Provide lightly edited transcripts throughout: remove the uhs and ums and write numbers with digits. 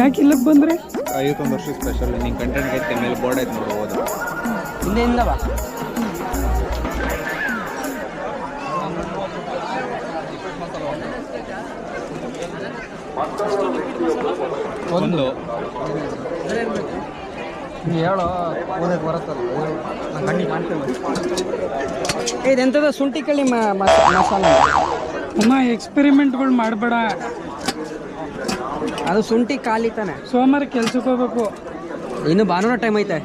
ಯಾಕೆ ಇಲ್ಲಕ್ಕೆ ಬಂದ್ರೆ 51 ವರ್ಷ ಸ್ಪೆಷಲ್ ನಿಂಗೆ ಕಂಟೆಂಟ್ ಐತೆ ಮೇಲೆ ಬೋರ್ಡ್ ಐತೆ ನೋಡ್ಬೋದು. ಹಿಂದೆಯಿಂದ ಬಾ. ಒಂದು ಹೇಳೋ ಓದಕ್ಕೆ ಬರುತ್ತಲ್ಲ ನಾನು ಕಣ್ಣಿಗೆ ಮಾಡ್ತೇನೆ. ಇದೆಂಥದ್ದು ಶುಂಠಿ ಕಳ್ಳಿ ಮಸಾಲ. ಅಮ್ಮ ಎಕ್ಸ್ಪೆರಿಮೆಂಟ್ಗಳು ಮಾಡಬೇಡ. ಅದು ಶುಂಠಿ ಖಾಲಿ ತಾನೆ. ಸೋಮವಾರ ಕೆಲ್ಸಕ್ಕೆ ಹೋಗ್ಬೇಕು. ಇನ್ನು ಭಾನುವಾರ ಟೈಮ್ ಐತೆ.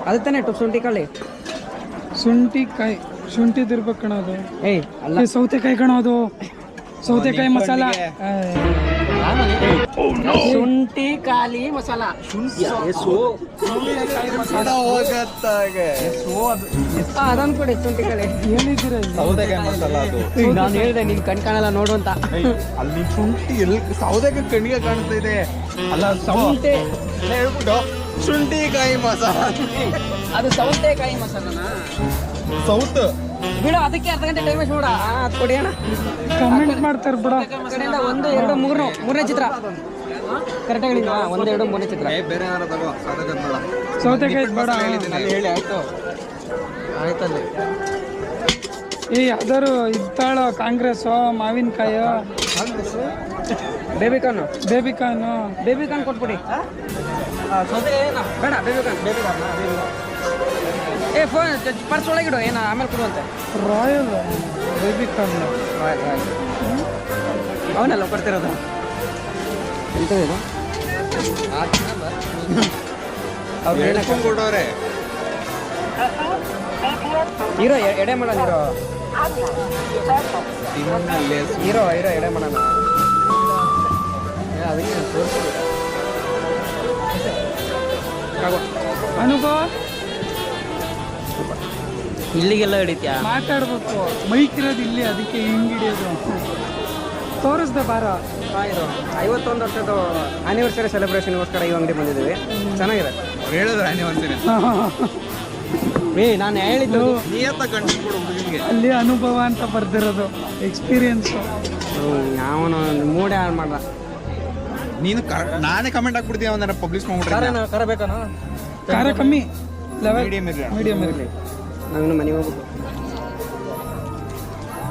ಅದು ತಾನೆ ಶುಂಠಿ ಕಳ್ಳಿ. ಶುಂಠಿಕಾಯಿ ಶುಂಠಿದಿರ್ಬೇಕು ಕಣೋದು. ಏಯ್ ಅಲ್ಲ, ಸೌತೆಕಾಯಿ ಕಣೋದು. ಸೌತೆಕಾಯಿ ಮಸಾಲ. ಶುಂಠಿ ಖಾಲಿ ಮಸಾಲ. ಅದನ್ನು ಕೊಡಿ ಶುಂಠಿ ಖಾಲಿ. ಏನಿದ್ದೀರ ಸೌದೆಕಾಯಿ ಮಸಾಲ ಅದು. ನಾನು ಹೇಳಿದೆ ನೀನ್ ಕಣ್ ಕಾಣಲ್ಲ ನೋಡು ಅಂತ. ಅಲ್ಲಿ ಶುಂಠಿ ಎಲ್ಲಿ ಸೌದೆಕಾಯಿ ಕಣ್ಣಿಗೆ ಕಾಣ್ತಾ ಇದೆ. ಅಲ್ಲ ಸೌತೆ ಹೇಳ್ಬಿಟ್ಟು ಶುಂಠಿಕಾಯಿ ಮಸಾಲ. ಅದು ಸೌತೆಕಾಯಿ ಮಸಾಲನಾ? ಸೌತ್ ಬಿಡು, ಅದಕ್ಕೆ ಅರ್ಧ ಗಂಟೆ ಟೈಮ್ ವೇಸ್ಟ್ ಮಾಡ. ಅದು ಕೊಡಿ ಅಣ್ಣ. ಕಮೆಂಟ್ ಮಾಡ್ತಾರೆ ಬಿಡ. ಕಡೆಯಿಂದ 1, 2, 3 ಮೂರನೇ ಚಿತ್ರ ಕರೆಕ್ಟಾಗಿ ಹೇಳಿದ್ನ. 1, 2, 3ನೇ ಚಿತ್ರ. ಬೇರೆ ಯಾರು ತಗೋ ಸೌದೆಕಾಯಿ ಬೇಡ. ಸೌತೆಕಾಯಿ ಬೇಡ. ಹೇಳಿ ಆಯ್ತು ಆಯ್ತಲ್ಲಿ. ಯಾವ್ದಾರು ಇದ್ದಾಳ ಕಾಂಗ್ರೆಸ್ ಮಾವಿನಕಾಯಿ ಬೇಬಿಕಾನು ಬೇಬಿಕಾನು ಕೊಟ್ಬಿಡಿ. ಬೇಡ ಬೇಬಿಕಾನ್. ಏ ಫೋನ್ ಪರ್ಸ್ ಒಳಗಿಡು, ಏನ ಆಮೇಲೆ ಕೊಡುವಂತೆ. ರಾಯಲ್ ಬೇಬಿಕಾನ್ ಅವನೆಲ್ಲ ಕೊಡ್ತಿರೋದು. ಎಂತದೇನು ಅವ್ರು ಕೊಡೋರೆ ಹೀರೋ ಎಡೆ ಮಾಡೋಣ. ಹೀರೋ ಎಡೆ ಮಾಡೋಣ. ಅದಕ್ಕೆ ತೋರಿಸ್ಬೋದು. ಅನುಭವ ಇಲ್ಲಿಗೆಲ್ಲ ಹಿಡಿತ್ಯಾ? ಮಾತಾಡ್ಬೇಕು. ಮೈಕ್ ಇರೋದು ಇಲ್ಲಿ, ಅದಕ್ಕೆ ಹಿಂಗ್ ಹಿಡಿಯೋದು. ತೋರಿಸ್ದೆ ಬಾರ. ಇದು 51 ವರ್ಷದ ಆನಿವರ್ಸರಿ ಸೆಲೆಬ್ರೇಷನ್ಗೋಸ್ಕರ ಈ ಅಂಗಡಿ ಬಂದಿದ್ದೀವಿ. ಚೆನ್ನಾಗಿದೆ. ಹೇಳಿದ್ರೆ ಆನಿವರ್ಸರಿ. ನಾನು ಹೇಳಿದ್ದು ನಿಯತ್ತ ಕಂಡು ಕೊಡು ಹುಡುಗಿಗೆ. ಅಲ್ಲಿ ಅನುಭವ ಅಂತ ಬರ್ದಿರೋದು, ಎಕ್ಸ್ಪೀರಿಯನ್ಸ್. ಅವನು ಮೂಡೆ ಹಾಳು ಮಾಡ್ದ. ನೀನು ನಾನೇ ಕಮೆಂಟ್ ಹಾಕ್ಬಿಡ್ತೀವಿ ಅವನ್ನ ಪಬ್ಲಿಷ್ ಮಾಡ್ಬಿಟ್ರೆ. ಕರ ಬೇಕನಾ? ಖಾರ ಕಮ್ಮಿ, ಮೀಡಿಯಂ ಇರಲಿ. ಮೀಡಿಯಂ ಇರಲಿ. ನಾನು ಮನೆಗೆ ಹೋಗ್ಬೇಕು.